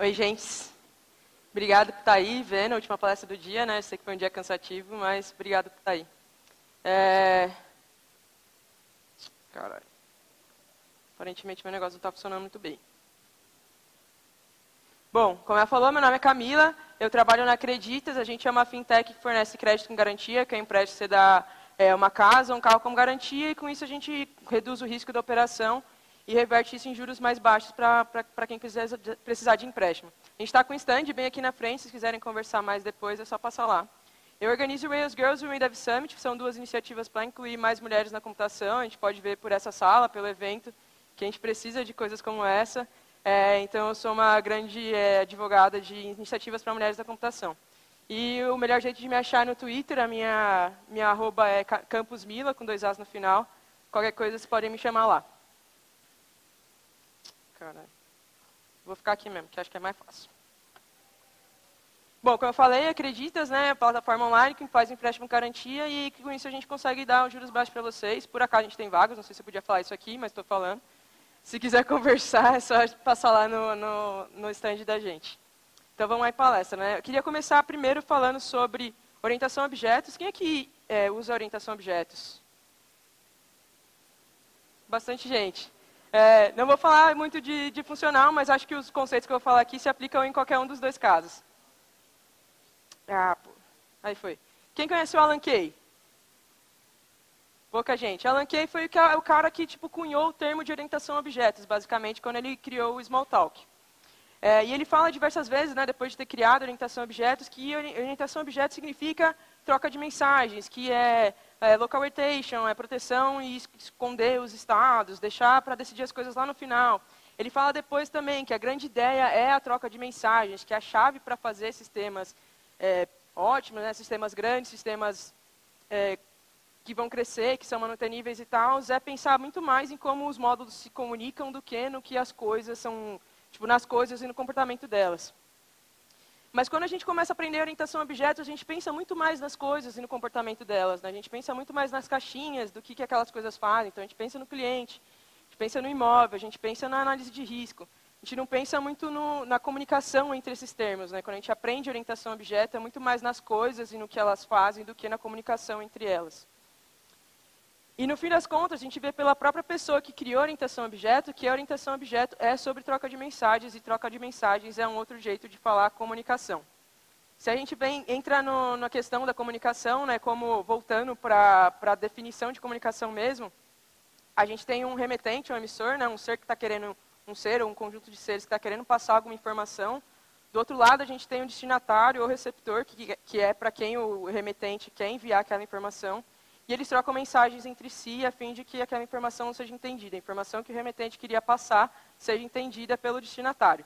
Oi, gente. Obrigado por estar aí, vendo a última palestra do dia, né? Eu sei que foi um dia cansativo, mas obrigado por estar aí. Caralho. Aparentemente meu negócio não está funcionando muito bem. Bom, como ela falou, meu nome é Camila, eu trabalho na Acreditas, a gente é uma fintech que fornece crédito com garantia, que é empréstimo você dá uma casa, um carro como garantia, e com isso a gente reduz o risco da operação e reverte isso em juros mais baixos para quem precisar de empréstimo. A gente está com um stand bem aqui na frente, se quiserem conversar mais depois, é só passar lá. Eu organizo o Rails Girls e o Windev Summit, que são duas iniciativas para incluir mais mulheres na computação. A gente pode ver por essa sala, pelo evento, que a gente precisa de coisas como essa. Então, eu sou uma grande advogada de iniciativas para mulheres na computação. E o melhor jeito de me achar é no Twitter, a minha arroba é campusmila, com 2 As no final. Qualquer coisa, vocês podem me chamar lá. Caralho. Vou ficar aqui mesmo, que acho que é mais fácil. Bom, como eu falei, Acreditas, né, a plataforma online que faz empréstimo com garantia e que com isso a gente consegue dar os juros baixos para vocês. Por acaso a gente tem vagas, não sei se eu podia falar isso aqui, mas estou falando. Se quiser conversar, é só passar lá no stand da gente. Então vamos lá em palestra, né? Eu queria começar primeiro falando sobre orientação a objetos. Quem aqui usa orientação a objetos? Bastante gente. Não vou falar muito de funcional, mas acho que os conceitos que eu vou falar aqui se aplicam em qualquer um dos dois casos. Ah, pô. Aí foi. Quem conhece o Alan Kay? Pouca gente. Alan Kay foi o cara que cunhou o termo de orientação a objetos, basicamente, quando ele criou o Smalltalk. E ele fala diversas vezes, né, depois de ter criado orientação a objetos, que orientação a objetos significa troca de mensagens, que é local rotation, é proteção e esconder os estados, deixar para decidir as coisas lá no final. Ele fala depois também que a grande ideia é a troca de mensagens, que é a chave para fazer sistemas ótimos, né, sistemas grandes, sistemas que vão crescer, que são manuteníveis e tal, é pensar muito mais em como os módulos se comunicam do que no que as coisas são, nas coisas e no comportamento delas. Mas quando a gente começa a aprender orientação a objetos, a gente pensa muito mais nas coisas e no comportamento delas, né? A gente pensa muito mais nas caixinhas, do que aquelas coisas fazem. Então a gente pensa no cliente, a gente pensa no imóvel, a gente pensa na análise de risco. A gente não pensa muito na comunicação entre esses termos, né? Quando a gente aprende orientação a objeto, é muito mais nas coisas e no que elas fazem do que na comunicação entre elas. E no fim das contas, a gente vê pela própria pessoa que criou a orientação a objeto, que a orientação a objeto é sobre troca de mensagens, e troca de mensagens é um outro jeito de falar comunicação. Se a gente entra na questão da comunicação, né, como voltando para a definição de comunicação mesmo, a gente tem um remetente, um emissor, né, um ser que está querendo, um ser ou um conjunto de seres que está querendo passar alguma informação. Do outro lado, a gente tem um destinatário ou receptor, que é para quem o remetente quer enviar aquela informação. E eles trocam mensagens entre si a fim de que aquela informação seja entendida. A informação que o remetente queria passar seja entendida pelo destinatário.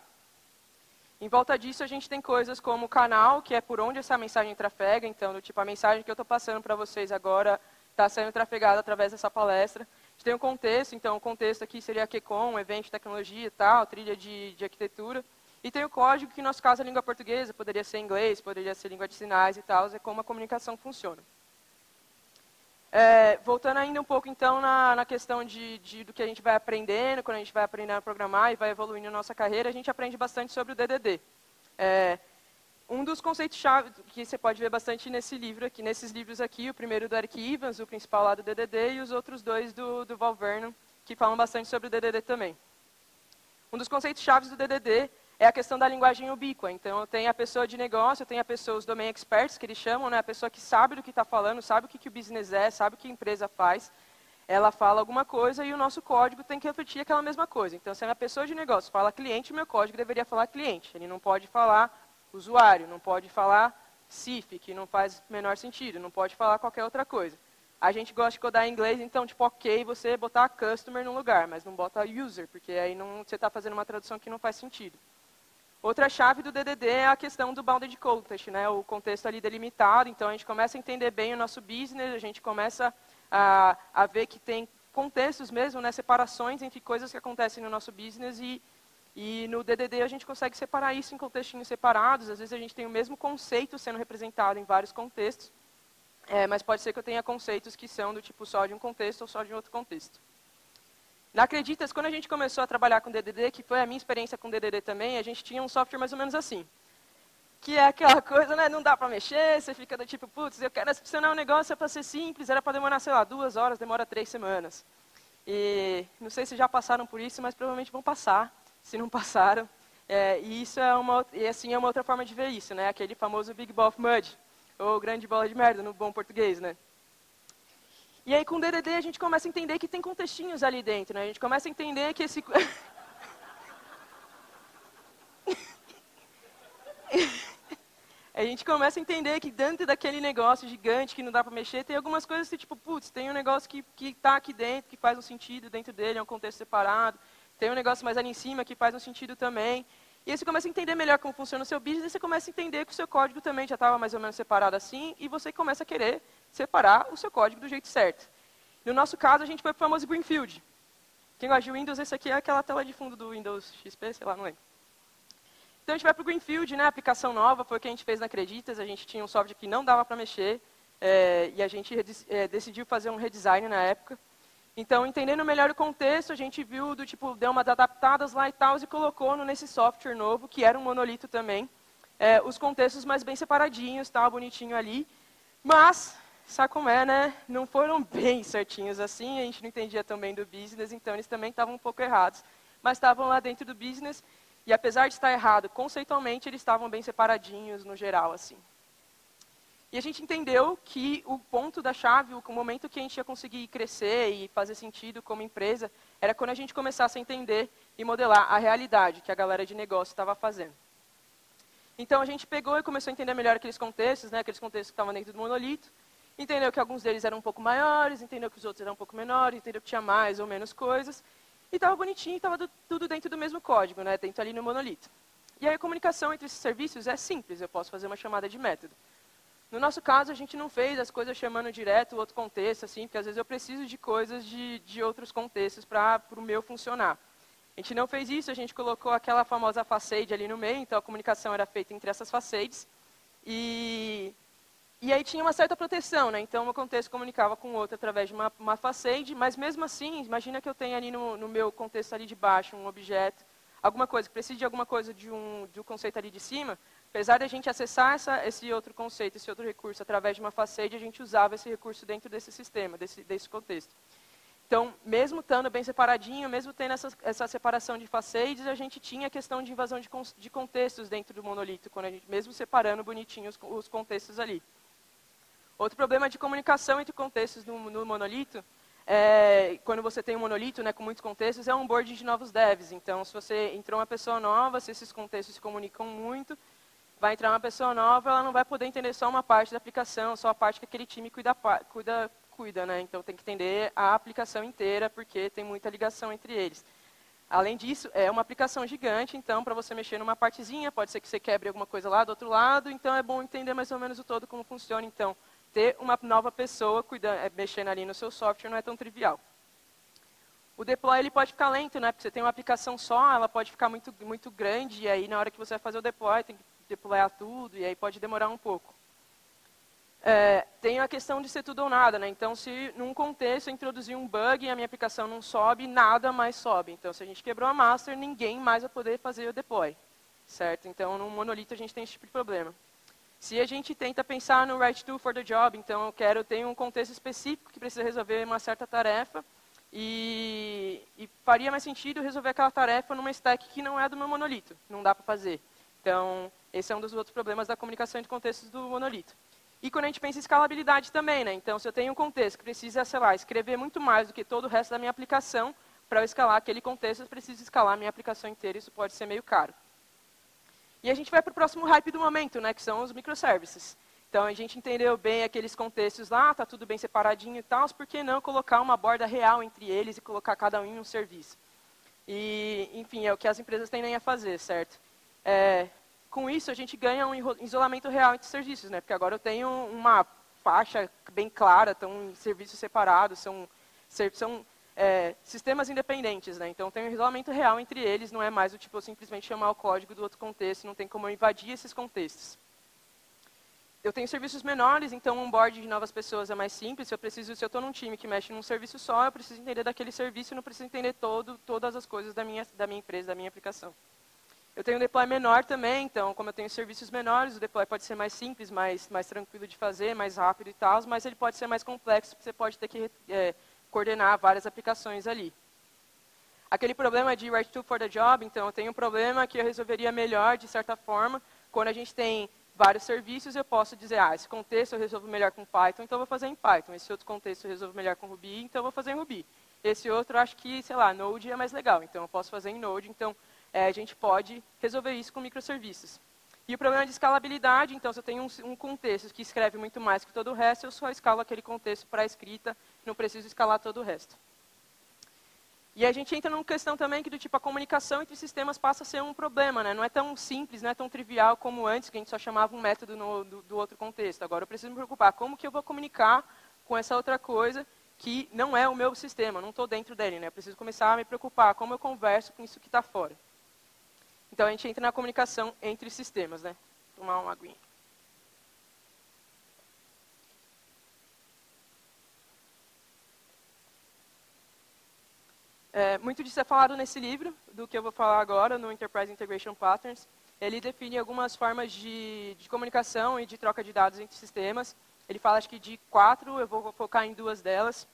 Em volta disso, a gente tem coisas como o canal, que é por onde essa mensagem trafega. Então, a mensagem que eu estou passando para vocês agora está sendo trafegada através dessa palestra. A gente tem o contexto, então o contexto aqui seria a QCon, evento de tecnologia e tal, trilha de arquitetura. E tem o código, que no nosso caso é língua portuguesa, poderia ser inglês, poderia ser língua de sinais e tal, é como a comunicação funciona. Voltando ainda um pouco, então, na questão do que a gente vai aprendendo, quando a gente vai aprendendo a programar e vai evoluindo na nossa carreira, a gente aprende bastante sobre o DDD. Um dos conceitos-chave que você pode ver bastante nesses livros aqui, o primeiro do Eric Evans, o principal lá do DDD, e os outros dois do Val Vernon, que falam bastante sobre o DDD também. Um dos conceitos-chave do DDD é a questão da linguagem ubíqua. Então, eu tenho a pessoa de negócio, eu tenho a pessoa, os domain experts, que eles chamam, né? A pessoa que sabe do que está falando, sabe o que o business é, sabe o que a empresa faz. Ela fala alguma coisa e o nosso código tem que refletir aquela mesma coisa. Então, se a minha pessoa de negócio fala cliente, o meu código deveria falar cliente. Ele não pode falar usuário, não pode falar CIF, que não faz o menor sentido, não pode falar qualquer outra coisa. A gente gosta de codar em inglês, então, ok, você botar customer no lugar, mas não bota user, porque aí você está fazendo uma tradução que não faz sentido. Outra chave do DDD é a questão do bounded context, né? O contexto ali delimitado. Então, a gente começa a entender bem o nosso business, a gente começa a ver que tem contextos mesmo, né? Separações entre coisas que acontecem no nosso business e no DDD a gente consegue separar isso em contextinhos separados. Às vezes a gente tem o mesmo conceito sendo representado em vários contextos, mas pode ser que eu tenha conceitos que são do tipo só de um contexto ou só de outro contexto. Na Acreditas, quando a gente começou a trabalhar com DDD, que foi a minha experiência com DDD também, a gente tinha um software mais ou menos assim. Que é aquela coisa, né, não dá para mexer, você fica do tipo, putz, eu quero adicionar um negócio, é para ser simples, era para demorar, sei lá, 2 horas, demora 3 semanas. E não sei se já passaram por isso, mas provavelmente vão passar, se não passaram. E isso é uma outra forma de ver isso, né? Aquele famoso Big Ball of Mud, ou grande bola de merda, no bom português, né? E aí com o DDD a gente começa a entender que tem contextinhos ali dentro, né? A gente começa a entender que esse... A gente começa a entender que dentro daquele negócio gigante que não dá para mexer, tem algumas coisas que, tipo, putz, tem um negócio que está aqui dentro, que faz um sentido dentro dele, é um contexto separado. Tem um negócio mais ali em cima que faz um sentido também. E aí você começa a entender melhor como funciona o seu business, e você começa a entender que o seu código também já estava mais ou menos separado assim, e você começa a querer separar o seu código do jeito certo. No nosso caso, a gente foi para o famoso Greenfield. Quem gosta de Windows, esse aqui é aquela tela de fundo do Windows XP, sei lá, não lembro. Então a gente vai para o Greenfield, né, aplicação nova, foi o que a gente fez na Acreditas, a gente tinha um software que não dava para mexer, e a gente decidiu fazer um redesign na época. Então, entendendo melhor o contexto, a gente viu, deu umas adaptadas lá e tal, e colocou nesse software novo, que era um monolito também, os contextos mais bem separadinhos, tal, bonitinho ali. Mas, sabe como é, né? Não foram bem certinhos assim, a gente não entendia também do business, então eles também estavam um pouco errados. Mas estavam lá dentro do business, e apesar de estar errado conceitualmente, eles estavam bem separadinhos no geral, assim. E a gente entendeu que o ponto da chave, o momento que a gente ia conseguir crescer e fazer sentido como empresa, era quando a gente começasse a entender e modelar a realidade que a galera de negócio estava fazendo. Então a gente pegou e começou a entender melhor aqueles contextos, né, aqueles contextos que estavam dentro do monolito, entendeu que alguns deles eram um pouco maiores, entendeu que os outros eram um pouco menores, entendeu que tinha mais ou menos coisas, e estava bonitinho, estava tudo dentro do mesmo código, né, dentro ali no monolito. E aí a comunicação entre esses serviços é simples, eu posso fazer uma chamada de método. No nosso caso, a gente não fez as coisas chamando direto o outro contexto, assim, porque às vezes eu preciso de coisas de outros contextos para o meu funcionar. A gente não fez isso, a gente colocou aquela famosa facade ali no meio, então a comunicação era feita entre essas facades. E aí tinha uma certa proteção, né? Então o contexto comunicava com o outro através de uma facade, mas mesmo assim, imagina que eu tenho ali no meu contexto ali de baixo um objeto, alguma coisa, que precise de alguma coisa de um conceito ali de cima, apesar de a gente acessar esse outro conceito, esse outro recurso através de uma facade, a gente usava esse recurso dentro desse sistema, desse contexto. Então, mesmo estando bem separadinho, mesmo tendo essa separação de facades, a gente tinha a questão de invasão de contextos dentro do monolito, quando a gente, mesmo separando bonitinho os contextos ali. Outro problema de comunicação entre contextos no monolito, quando você tem um monolito, né, com muitos contextos, é um onboarding de novos devs. Então, se você entrou uma pessoa nova, se esses contextos se comunicam muito, vai entrar uma pessoa nova, ela não vai poder entender só uma parte da aplicação, só a parte que aquele time cuida, né? Então tem que entender a aplicação inteira, porque tem muita ligação entre eles. Além disso, é uma aplicação gigante, então para você mexer numa partezinha, pode ser que você quebre alguma coisa lá do outro lado, então é bom entender mais ou menos o todo como funciona. Então, ter uma nova pessoa mexendo ali no seu software não é tão trivial. O deploy ele pode ficar lento, né? Porque você tem uma aplicação só, ela pode ficar muito, muito grande, e aí na hora que você vai fazer o deploy, tem que deployar tudo, e aí pode demorar um pouco. Tem a questão de ser tudo ou nada, né? Então, se num contexto eu introduzir um bug e a minha aplicação não sobe, nada mais sobe. Então, se a gente quebrou a master, ninguém mais vai poder fazer o deploy, certo? Então, no monolito a gente tem esse tipo de problema. Se a gente tenta pensar no write to for the job, então eu tenho um contexto específico que precisa resolver uma certa tarefa e faria mais sentido resolver aquela tarefa numa stack que não é do meu monolito, não dá para fazer. Então, esse é um dos outros problemas da comunicação entre contextos do monolito. E quando a gente pensa em escalabilidade também, né? Então, se eu tenho um contexto que precisa, sei lá, escrever muito mais do que todo o resto da minha aplicação, para eu escalar aquele contexto, eu preciso escalar a minha aplicação inteira, isso pode ser meio caro. E a gente vai para o próximo hype do momento, né? Que são os microservices. Então, a gente entendeu bem aqueles contextos lá, está tudo bem separadinho e tal, por que não colocar uma borda real entre eles e colocar cada um em um serviço? E, enfim, é o que as empresas tendem a fazer, certo? Com isso, a gente ganha um isolamento real entre serviços, né? Porque agora eu tenho uma faixa bem clara, estão em serviços separados, são sistemas independentes, né? Então, tem um isolamento real entre eles, não é mais o tipo eu simplesmente chamar o código do outro contexto, não tem como eu invadir esses contextos. eu tenho serviços menores, então o onboard de novas pessoas é mais simples. Se eu estou num time que mexe num serviço só, eu preciso entender daquele serviço e não preciso entender todas as coisas da minha empresa, da minha aplicação. Eu tenho um deploy menor também, então, como eu tenho serviços menores, o deploy pode ser mais simples, mais tranquilo de fazer, mais rápido e tal, mas ele pode ser mais complexo, porque você pode ter que coordenar várias aplicações ali. Aquele problema de write to for the job, então, eu tenho um problema que eu resolveria melhor, de certa forma, quando a gente tem vários serviços, eu posso dizer, esse contexto eu resolvo melhor com Python, então eu vou fazer em Python. Esse outro contexto eu resolvo melhor com Ruby, então eu vou fazer em Ruby. Esse outro, eu acho que, sei lá, Node é mais legal, então eu posso fazer em Node. Então, a gente pode resolver isso com microserviços. E o problema de escalabilidade, então, se eu tenho um contexto que escreve muito mais que todo o resto, eu só escalo aquele contexto para a escrita, não preciso escalar todo o resto. E a gente entra numa questão também que do tipo a comunicação entre sistemas passa a ser um problema, né? Não é tão simples, não é tão trivial como antes, que a gente só chamava um método do outro contexto. Agora eu preciso me preocupar como que eu vou comunicar com essa outra coisa que não é o meu sistema, não estou dentro dele, né? Eu preciso começar a me preocupar como eu converso com isso que está fora. Então a gente entra na comunicação entre sistemas, né? Tomar uma aguinha. Muito disso é falado nesse livro, do que eu vou falar agora, no Enterprise Integration Patterns. Ele define algumas formas de comunicação e de troca de dados entre sistemas. Ele fala, acho que de 4, eu vou focar em 2 delas.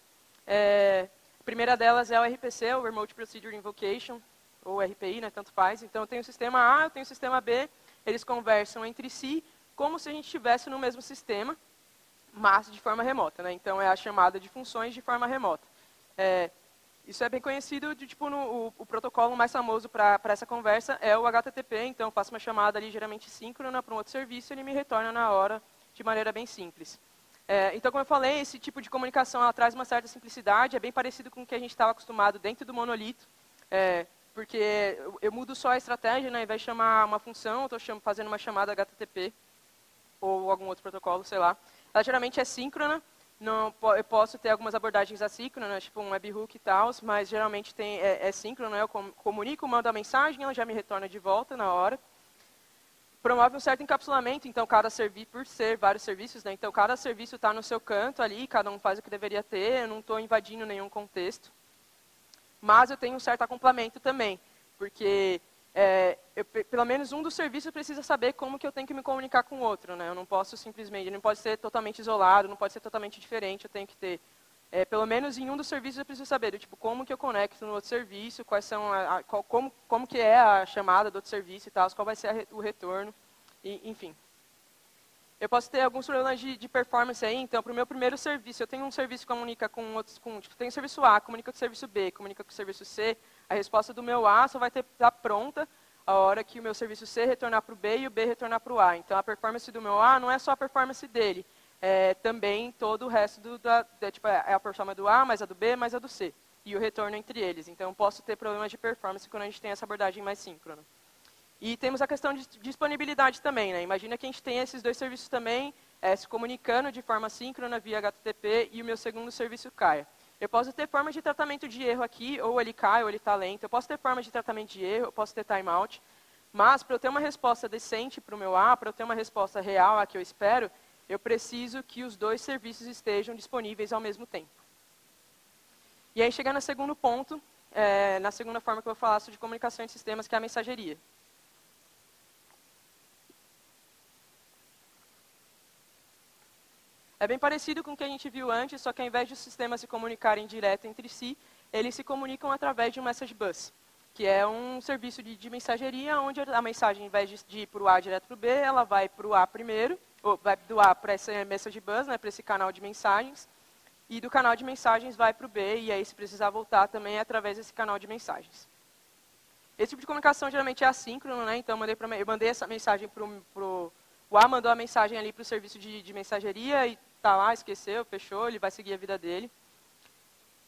A primeira delas é o RPC, o Remote Procedure Invocation, ou RPI, né, tanto faz. Então, eu tenho o sistema A, eu tenho o sistema B, eles conversam entre si como se a gente estivesse no mesmo sistema, mas de forma remota, né? Então, é a chamada de funções de forma remota. Isso é bem conhecido, o protocolo mais famoso para essa conversa é o HTTP, então eu faço uma chamada ali geralmente síncrona para um outro serviço e ele me retorna na hora de maneira bem simples. Então, como eu falei, esse tipo de comunicação ela traz uma certa simplicidade, é bem parecido com o que a gente estava acostumado dentro do monolito, porque eu mudo só a estratégia, né, ao invés de chamar uma função, eu estou fazendo uma chamada HTTP ou algum outro protocolo, sei lá. Ela geralmente é síncrona. Não, eu posso ter algumas abordagens assíncronas, tipo um webhook e tal, mas geralmente é síncrono, né? Eu comunico, mando a mensagem, ela já me retorna de volta na hora. Promove um certo encapsulamento, então cada serviço, por ser vários serviços, né? Então cada serviço está no seu canto ali, cada um faz o que deveria ter, eu não estou invadindo nenhum contexto. Mas eu tenho um certo acoplamento também, porque pelo menos um dos serviços precisa saber como que eu tenho que me comunicar com o outro, né? Eu não posso simplesmente, ele não pode ser totalmente isolado, não pode ser totalmente diferente, eu tenho que ter, pelo menos em um dos serviços eu preciso saber, tipo, como que eu conecto no outro serviço, quais são como que é a chamada do outro serviço e tal, qual vai ser o retorno, enfim. Eu posso ter alguns problemas de performance aí, então, para o meu primeiro serviço, eu tenho um serviço que comunica com outros, tipo, tem o serviço A, comunica com o serviço B, comunica com o serviço C, a resposta do meu A só vai estar pronta a hora que o meu serviço C retornar para o B e o B retornar para o A. Então, a performance do meu A não é só a performance dele, é também todo o resto tipo, é a performance do A, mais a do B, mais a do C, e o retorno entre eles. Então, eu posso ter problemas de performance quando a gente tem essa abordagem mais síncrona. E temos a questão de disponibilidade também, né? Imagina que a gente tem esses dois serviços também se comunicando de forma síncrona via HTTP e o meu segundo serviço caia. Eu posso ter formas de tratamento de erro aqui, ou ele cai, ou ele está lento. Eu posso ter formas de tratamento de erro, eu posso ter timeout. Mas para eu ter uma resposta decente para o meu A, para eu ter uma resposta real a que eu espero, eu preciso que os dois serviços estejam disponíveis ao mesmo tempo. E aí, chegando no segundo ponto, na segunda forma que eu vou falar sobre comunicação de sistemas, que é a mensageria. É bem parecido com o que a gente viu antes, só que ao invés de os sistemas se comunicarem direto entre si, eles se comunicam através de um message bus, que é um serviço de mensageria, onde a mensagem, ao invés de ir para o A direto para o B, ela vai para o A primeiro, ou vai do A para esse message bus, né, para esse canal de mensagens, e do canal de mensagens vai para o B, e aí se precisar voltar também é através desse canal de mensagens. Esse tipo de comunicação geralmente é assíncrono, né, então eu mandei essa mensagem para o A, mandou a mensagem ali para o serviço de mensageria, e está lá, esqueceu, fechou, ele vai seguir a vida dele.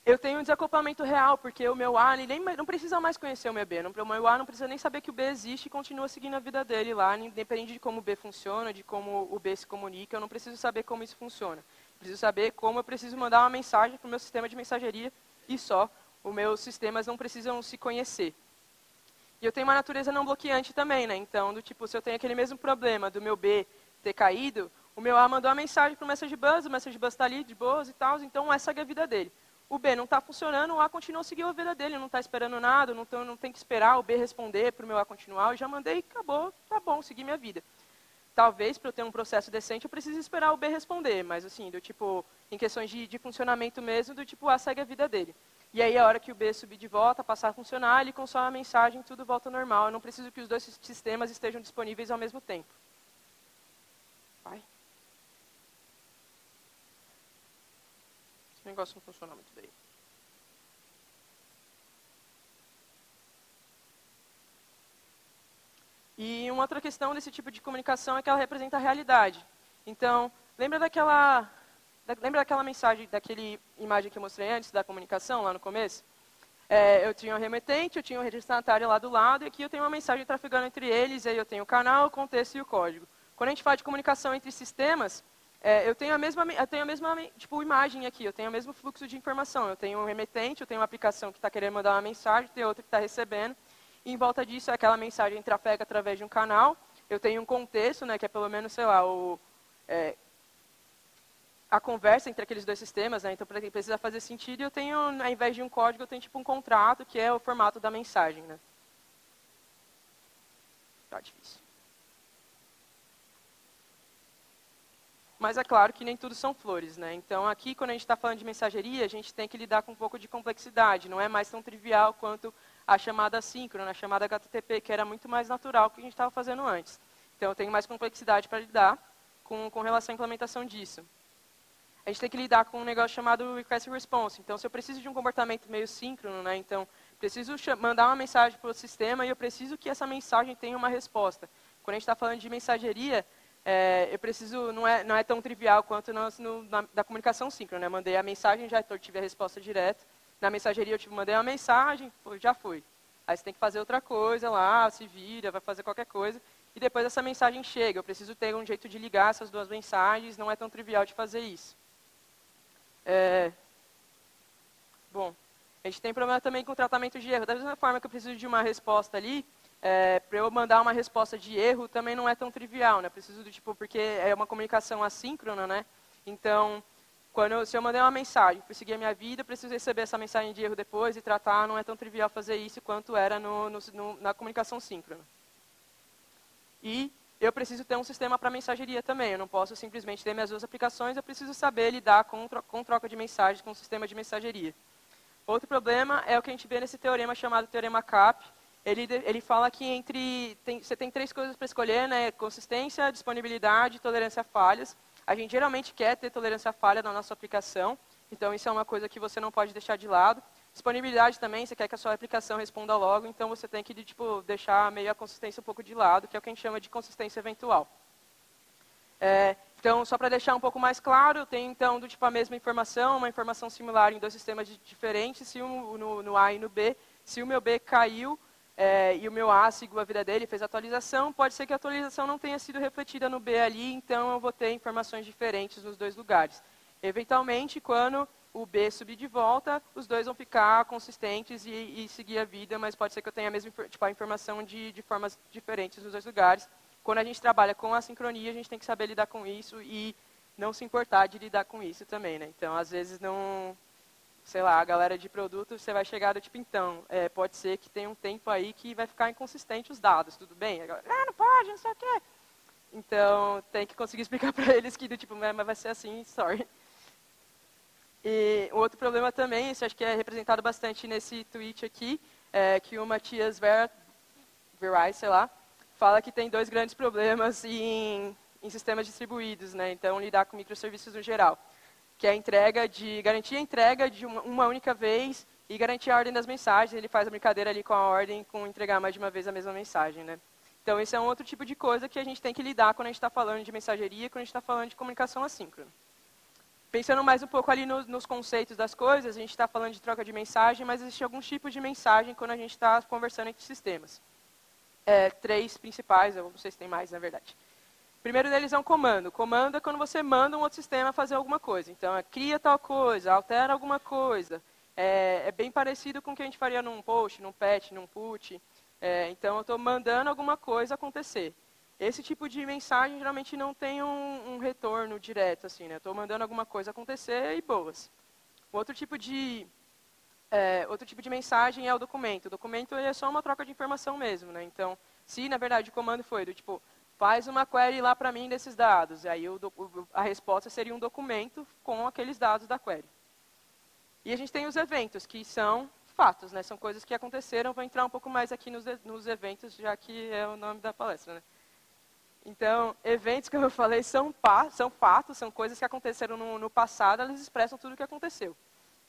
Eu tenho um desacoplamento real, porque o meu A ele não precisa mais conhecer o meu B. O meu A não precisa nem saber que o B existe e continua seguindo a vida dele lá, independente de como o B funciona, de como o B se comunica. Eu não preciso saber como isso funciona. Eu preciso saber como eu preciso mandar uma mensagem para o meu sistema de mensageria e só. Os meus sistemas não precisam se conhecer. E eu tenho uma natureza não bloqueante também, né? Então, do tipo, se eu tenho aquele mesmo problema do meu B ter caído, O meu A mandou a mensagem para o Message Bus, o Message Bus está ali de boas e tal, então o A segue a vida dele. O B não está funcionando, o A continua seguindo a vida dele, não está esperando nada, não tem que esperar o B responder para o meu A continuar, eu já mandei, acabou, tá bom, segui minha vida. Talvez, para eu ter um processo decente, eu precise esperar o B responder, mas assim, do tipo, em questões de funcionamento mesmo, do tipo, A segue a vida dele. E aí, a hora que o B subir de volta, passar a funcionar, ele consome a mensagem, tudo volta ao normal. Eu não preciso que os dois sistemas estejam disponíveis ao mesmo tempo. Vai. Esse negócio não funciona muito bem. E uma outra questão desse tipo de comunicação é que ela representa a realidade. Então, lembra daquela mensagem, daquela imagem que eu mostrei antes da comunicação, lá no começo? Eu tinha o remetente, eu tinha o destinatário lá do lado, e aqui eu tenho uma mensagem trafegando entre eles, e aí eu tenho o canal, o contexto e o código. Quando a gente fala de comunicação entre sistemas, eu tenho a mesma tipo, imagem aqui, eu tenho o mesmo fluxo de informação. Eu tenho um remetente, eu tenho uma aplicação que está querendo mandar uma mensagem, tem outra que está recebendo, e em volta disso, aquela mensagem trafega através de um canal. Eu tenho um contexto, né, que é pelo menos, sei lá, a conversa entre aqueles dois sistemas, né? Então precisa fazer sentido, e eu tenho, ao invés de um código, eu tenho tipo um contrato, que é o formato da mensagem, né? Tá difícil. Mas é claro que nem tudo são flores, né? Então aqui, quando a gente está falando de mensageria, a gente tem que lidar com um pouco de complexidade. Não é mais tão trivial quanto a chamada assíncrona, a chamada HTTP, que era muito mais natural que a gente estava fazendo antes. Então eu tenho mais complexidade para lidar com relação à implementação disso. A gente tem que lidar com um negócio chamado request response. Então, se eu preciso de um comportamento meio síncrono, né, então, preciso mandar uma mensagem para o sistema e eu preciso que essa mensagem tenha uma resposta. Quando a gente está falando de mensageria, eu preciso, não é tão trivial quanto da comunicação síncrona. Né? Mandei a mensagem, já tive a resposta direta. Na mensageria, eu mandei uma mensagem, já foi. Aí você tem que fazer outra coisa lá, se vira, vai fazer qualquer coisa. E depois essa mensagem chega. Eu preciso ter um jeito de ligar essas duas mensagens, não é tão trivial de fazer isso. Bom, a gente tem problema também com o tratamento de erro. Da mesma forma que eu preciso de uma resposta ali, para eu mandar uma resposta de erro também não é tão trivial, né? Preciso do tipo, porque é uma comunicação assíncrona, né? Então, se eu mandei uma mensagem para seguir a minha vida, eu preciso receber essa mensagem de erro depois e tratar, não é tão trivial fazer isso quanto era na comunicação síncrona. E eu preciso ter um sistema para mensageria também. Eu não posso simplesmente ter minhas duas aplicações, eu preciso saber lidar com troca de mensagens, com o sistema de mensageria. Outro problema é o que a gente vê nesse teorema chamado Teorema CAP. Ele fala que você tem três coisas para escolher, né? Consistência, disponibilidade e tolerância a falhas. A gente geralmente quer ter tolerância a falha na nossa aplicação, então isso é uma coisa que você não pode deixar de lado. Disponibilidade também, você quer que a sua aplicação responda logo, então você tem que tipo, deixar meio a consistência um pouco de lado, que é o que a gente chama de consistência eventual. Então, só para deixar um pouco mais claro, tem então do tipo a mesma informação, uma informação similar em dois sistemas diferentes, se no A e no B. Se o meu B caiu e o meu A seguiu a vida dele, fez a atualização, pode ser que a atualização não tenha sido refletida no B ali, então eu vou ter informações diferentes nos dois lugares. Eventualmente, quando o B subir de volta, os dois vão ficar consistentes e seguir a vida, mas pode ser que eu tenha a mesma tipo, a informação de formas diferentes nos dois lugares. Quando a gente trabalha com a sincronia, a gente tem que saber lidar com isso e não se importar de lidar com isso também, né? Então, às vezes, não... Sei lá, a galera de produto, você vai chegar do tipo, então, pode ser que tenha um tempo aí que vai ficar inconsistente os dados, tudo bem? A galera, não pode, não sei o quê. Então, tem que conseguir explicar para eles que do tipo, mas vai ser assim, sorry. E o outro problema também, isso acho que é representado bastante nesse tweet aqui, que o Matias Verais, sei lá, fala que tem dois grandes problemas em sistemas distribuídos, né? Então, lidar com microserviços no geral, que é garantir a entrega de uma única vez e garantir a ordem das mensagens. Ele faz a brincadeira ali com a ordem, com entregar mais de uma vez a mesma mensagem, né? Então, esse é um outro tipo de coisa que a gente tem que lidar quando a gente está falando de mensageria, quando a gente está falando de comunicação assíncrona. Pensando mais um pouco ali nos conceitos das coisas, a gente está falando de troca de mensagem, mas existe alguns tipos de mensagem quando a gente está conversando entre sistemas. Três principais, eu não sei se tem mais, na verdade. O primeiro deles é um comando. Comando é quando você manda um outro sistema fazer alguma coisa. Então, cria tal coisa, altera alguma coisa. É bem parecido com o que a gente faria num post, num patch, num put. Então, eu estou mandando alguma coisa acontecer. esse tipo de mensagem geralmente não tem um retorno direto, assim, né? Estou mandando alguma coisa acontecer e boas. Outro tipo de mensagem é o documento. O documento é só uma troca de informação mesmo, né? Então, se na verdade o comando foi do tipo, faz uma query lá para mim desses dados, e aí a resposta seria um documento com aqueles dados da query. E a gente tem os eventos, que são fatos, né? São coisas que aconteceram. Vou entrar um pouco mais aqui nos eventos, já que é o nome da palestra, né? Então, eventos, como eu falei, são fatos, são coisas que aconteceram no passado, elas expressam tudo o que aconteceu.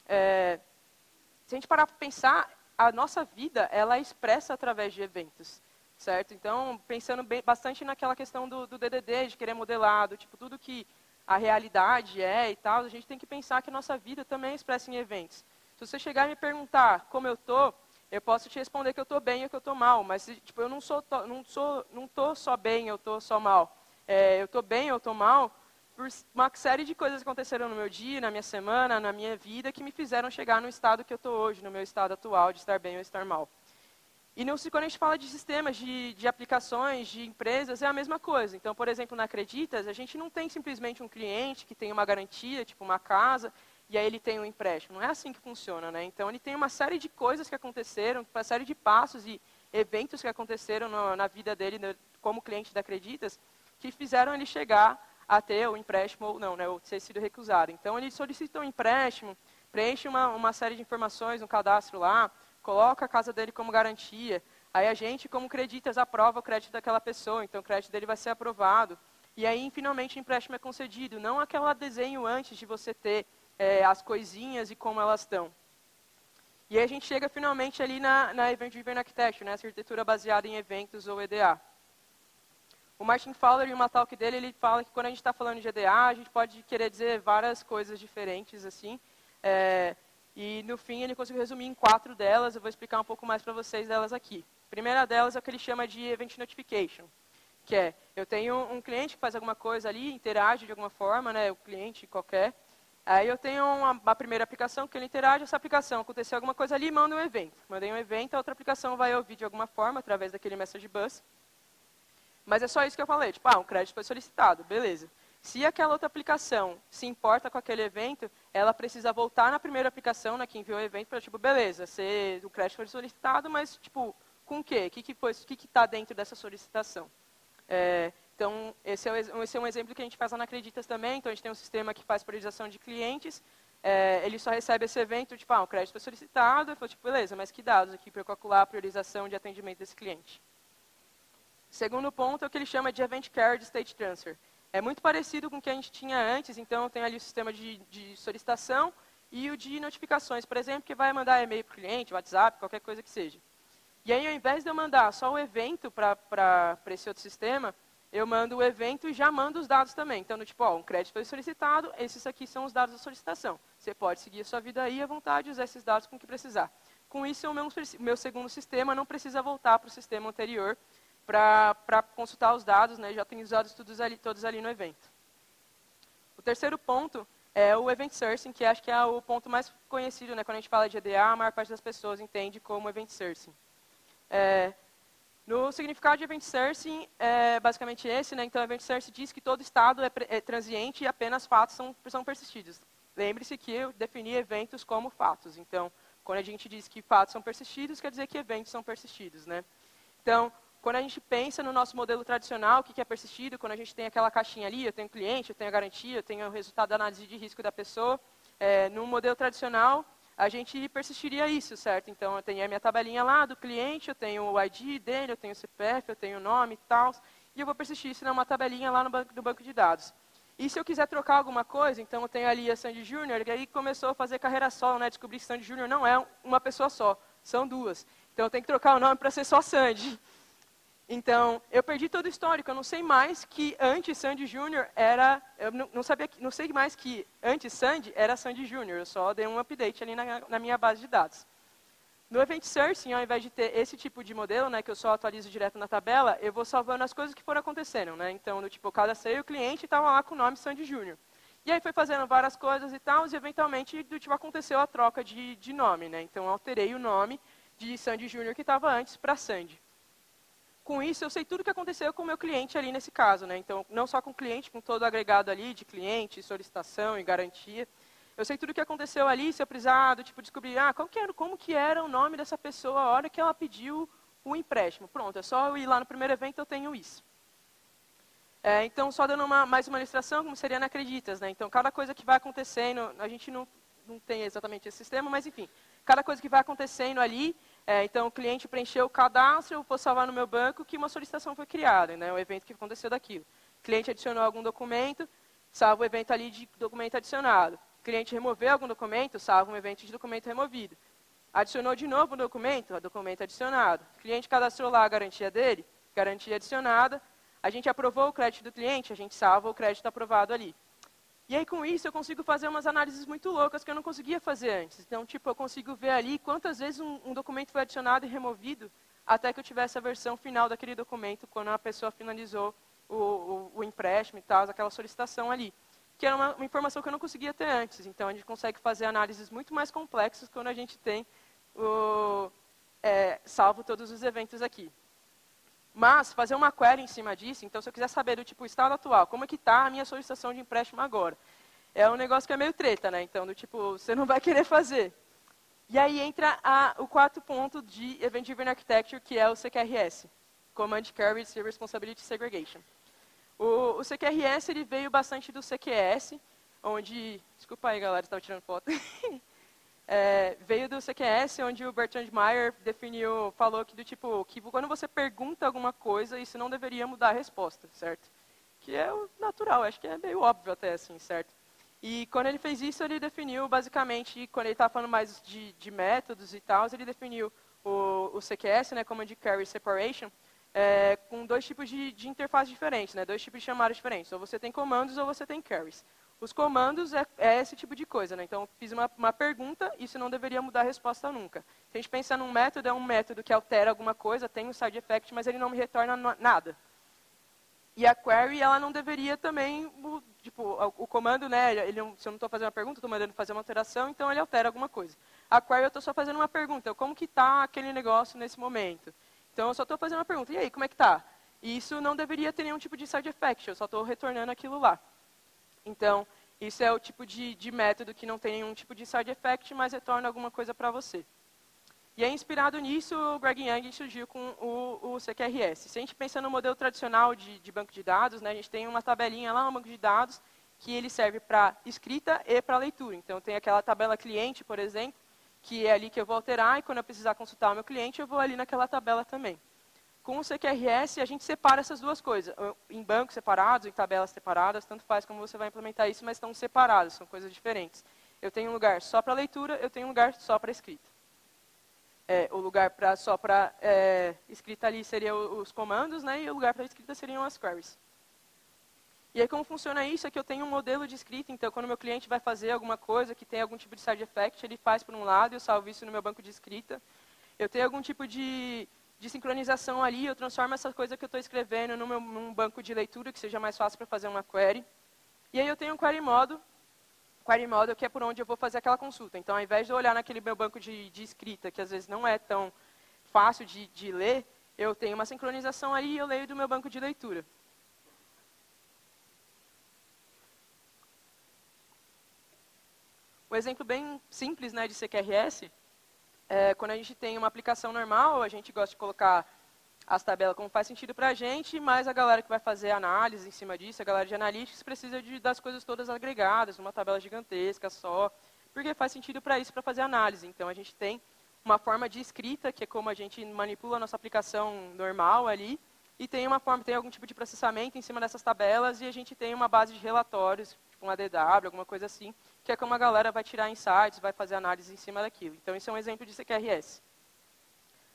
Se a gente parar para pensar, a nossa vida, ela é expressa através de eventos, certo? Então, pensando bastante naquela questão do DDD, de querer modelar, do tipo, tudo que a realidade é e tal, a gente tem que pensar que a nossa vida também é expressa em eventos. Se você chegar e me perguntar como eu estou, eu posso te responder que eu estou bem ou que eu estou mal, mas tipo, eu não estou só bem, eu estou só mal. Eu estou bem, eu estou mal, por uma série de coisas que aconteceram no meu dia, na minha semana, na minha vida, que me fizeram chegar no estado que eu estou hoje, no meu estado atual, de estar bem ou estar mal. E quando a gente fala de sistemas, de aplicações, de empresas, é a mesma coisa. Então, por exemplo, na Acreditas, a gente não tem simplesmente um cliente que tem uma garantia, tipo uma casa, e aí ele tem um empréstimo. Não é assim que funciona, né? Então, ele tem uma série de coisas que aconteceram, uma série de passos e eventos que aconteceram na vida dele como cliente da Acreditas, que fizeram ele chegar a ter o empréstimo ou não, né? Ou ter sido recusado. Então, ele solicita um empréstimo, preenche uma série de informações, um cadastro lá, coloca a casa dele como garantia, aí a gente, como Creditas, aprova o crédito daquela pessoa, então o crédito dele vai ser aprovado, e aí finalmente o empréstimo é concedido, não aquele desenho antes de você ter as coisinhas e como elas estão. E aí a gente chega finalmente ali na Event Driven Architecture, né, essa arquitetura baseada em eventos ou EDA. O Martin Fowler, em uma talk dele, ele fala que quando a gente está falando de EDA, a gente pode querer dizer várias coisas diferentes, assim, e, no fim, ele conseguiu resumir em 4 delas. Eu vou explicar um pouco mais para vocês delas aqui. A primeira delas é o que ele chama de Event Notification, que é, eu tenho um cliente que faz alguma coisa ali, interage de alguma forma, né, o cliente qualquer. Aí eu tenho uma primeira aplicação que ele interage, essa aplicação aconteceu alguma coisa ali, manda um evento. Mandei um evento, a outra aplicação vai ouvir de alguma forma, através daquele message bus. Mas é só isso que eu falei, tipo, um crédito foi solicitado, beleza. Se aquela outra aplicação se importa com aquele evento, ela precisa voltar na primeira aplicação, né, que enviou o evento, para, tipo, beleza, o crédito foi solicitado, mas, tipo, com o quê? O que está dentro dessa solicitação? Então, esse é um exemplo que a gente faz lá na Acreditas também. Então, a gente tem um sistema que faz priorização de clientes. Ele só recebe esse evento, tipo, o crédito foi solicitado. Eu falo, tipo, beleza, mas que dados aqui para eu calcular a priorização de atendimento desse cliente? Segundo ponto é o que ele chama de Event Carried State Transfer. É muito parecido com o que a gente tinha antes, então tem ali o sistema de solicitação e o de notificações, por exemplo, que vai mandar e-mail para o cliente, WhatsApp, qualquer coisa que seja. E aí, ao invés de eu mandar só o evento para esse outro sistema, eu mando o evento e já mando os dados também. Então, tipo, um crédito foi solicitado, esses aqui são os dados da solicitação. Você pode seguir a sua vida aí à vontade e usar esses dados com o que precisar. Com isso, o meu segundo sistema não precisa voltar para o sistema anterior para consultar os dados, né? Já tem os dados todos ali no evento. O terceiro ponto é o Event Sourcing, que acho que é o ponto mais conhecido, né? Quando a gente fala de EDA, a maior parte das pessoas entende como Event Sourcing. No significado de Event Sourcing, é basicamente esse, né? Então, Event Sourcing diz que todo estado é transiente e apenas fatos são persistidos. Lembre-se que eu defini eventos como fatos. Então, quando a gente diz que fatos são persistidos, quer dizer que eventos são persistidos, né? Então, quando a gente pensa no nosso modelo tradicional, o que é persistido, quando a gente tem aquela caixinha ali, eu tenho o cliente, eu tenho a garantia, eu tenho o resultado da análise de risco da pessoa, no modelo tradicional, a gente persistiria isso, certo? Então, eu tenho a minha tabelinha lá do cliente, eu tenho o ID dele, eu tenho o CPF, eu tenho o nome e tal, e eu vou persistir isso numa tabelinha lá no banco de dados. E se eu quiser trocar alguma coisa, então eu tenho ali a Sandy Júnior, e aí começou a fazer carreira solo, né? Descobri que Sandy Júnior não é uma pessoa só, são duas. Então, eu tenho que trocar o nome para ser só Sandy. Então, eu perdi todo o histórico. Eu não sei mais que antes Sandy Júnior era... Eu não sei mais que antes Sandy era Sandy Júnior. Eu só dei um update ali na minha base de dados. No Event Sourcing, ao invés de ter esse tipo de modelo, né, que eu só atualizo direto na tabela, eu vou salvando as coisas que foram acontecendo. Né? Então, eu cadastrei o cliente e estava lá com o nome Sandy Júnior. E aí foi fazendo várias coisas e tal, e eventualmente aconteceu a troca de nome. Né? Então, eu alterei o nome de Sandy Júnior que estava antes para Sandy. com isso, eu sei tudo o que aconteceu com o meu cliente ali nesse caso, né? Então, não só com o cliente, com todo o agregado ali de cliente, solicitação e garantia. Eu sei tudo o que aconteceu ali, se eu precisar, tipo, descobrir, como que era o nome dessa pessoa a hora que ela pediu o empréstimo. Pronto, é só eu ir lá no primeiro evento, eu tenho isso. Então, só dando mais uma ilustração, como seria na Acreditas, né? Então, cada coisa que vai acontecendo, a gente não tem exatamente esse sistema, mas enfim, cada coisa que vai acontecendo ali, então o cliente preencheu o cadastro, eu vou salvar no meu banco que uma solicitação foi criada, né, o evento que aconteceu daquilo. O cliente adicionou algum documento, salva o evento ali de documento adicionado. O cliente removeu algum documento, salva um evento de documento removido. Adicionou de novo um documento adicionado. O cliente cadastrou lá a garantia dele, garantia adicionada. A gente aprovou o crédito do cliente, a gente salva o crédito aprovado ali. E aí, com isso, eu consigo fazer umas análises muito loucas que eu não conseguia fazer antes. Então, tipo, eu consigo ver ali quantas vezes um documento foi adicionado e removido até que eu tivesse a versão final daquele documento, quando a pessoa finalizou o empréstimo e tal, aquela solicitação ali. Que era uma informação que eu não conseguia ter antes. Então, a gente consegue fazer análises muito mais complexas quando a gente tem salvo todos os eventos aqui. Mas, fazer uma query em cima disso, então se eu quiser saber do tipo, o estado atual, como é que está a minha solicitação de empréstimo agora? É um negócio que é meio treta, né? Então, do tipo, você não vai querer fazer. E aí entra o quarto ponto de Event Driven Architecture, que é o CQRS. Command Carried Responsibility Segregation. O CQRS, ele veio bastante do CQS, onde... Desculpa aí, galera, estava tirando foto. Veio do CQS, onde o Bertrand Meyer falou que do tipo, que quando você pergunta alguma coisa, isso não deveria mudar a resposta, certo? Que é o natural, acho que é meio óbvio até assim, certo? E quando ele fez isso, ele definiu basicamente, quando ele estava falando mais de métodos e tal, ele definiu o CQS, né, Command Carry Separation, com dois tipos de interface diferentes, né, dois tipos de chamadas diferentes. Ou você tem comandos ou você tem carries. Os comandos é esse tipo de coisa, né? Então, eu fiz uma pergunta, isso não deveria mudar a resposta nunca. Se a gente pensar num método, é um método que altera alguma coisa, tem um side effect, mas ele não me retorna nada. E a query, ela não deveria também, tipo, o comando, né, se eu não estou fazendo uma pergunta, estou mandando fazer uma alteração, então ele altera alguma coisa. A query, eu estou só fazendo uma pergunta, como que está aquele negócio nesse momento? Então, eu só estou fazendo uma pergunta, e aí, como é que está? E isso não deveria ter nenhum tipo de side effect, eu só estou retornando aquilo lá. Então, isso é o tipo de método que não tem nenhum tipo de side effect, mas retorna alguma coisa para você. E aí, inspirado nisso, o Greg Young surgiu com o CQRS. Se a gente pensa no modelo tradicional de banco de dados, né, a gente tem uma tabelinha lá no banco de dados que ele serve para escrita e para leitura. Então, tem aquela tabela cliente, por exemplo, que é ali que eu vou alterar, e quando eu precisar consultar o meu cliente, eu vou ali naquela tabela também. Com o CQRS, a gente separa essas duas coisas, em bancos separados, em tabelas separadas, tanto faz como você vai implementar isso, mas estão separados, são coisas diferentes. Eu tenho um lugar só para leitura, eu tenho um lugar só para escrita. O lugar só para escrita ali seria os comandos, né, e o lugar para escrita seriam as queries. E aí, como funciona isso? É que eu tenho um modelo de escrita, então, quando meu cliente vai fazer alguma coisa que tem algum tipo de side effect, ele faz por um lado, eu salvo isso no meu banco de escrita. Eu tenho algum tipo de sincronização ali, eu transformo essa coisa que eu estou escrevendo num banco de leitura, que seja mais fácil para fazer uma query. E aí eu tenho um query model que é por onde eu vou fazer aquela consulta. Então, ao invés de eu olhar naquele meu banco de escrita, que às vezes não é tão fácil de ler, eu tenho uma sincronização ali e eu leio do meu banco de leitura. Um exemplo bem simples, né, de CQRS, quando a gente tem uma aplicação normal, a gente gosta de colocar as tabelas como faz sentido para a gente, mas a galera que vai fazer análise em cima disso, a galera de analytics, precisa das coisas todas agregadas, numa tabela gigantesca só, porque faz sentido para isso, para fazer análise. Então, a gente tem uma forma de escrita, que é como a gente manipula a nossa aplicação normal ali, e tem algum tipo de processamento em cima dessas tabelas, e a gente tem uma base de relatórios, tipo um ADW, alguma coisa assim, que é como a galera vai tirar insights, vai fazer análise em cima daquilo. Então, isso é um exemplo de CQRS.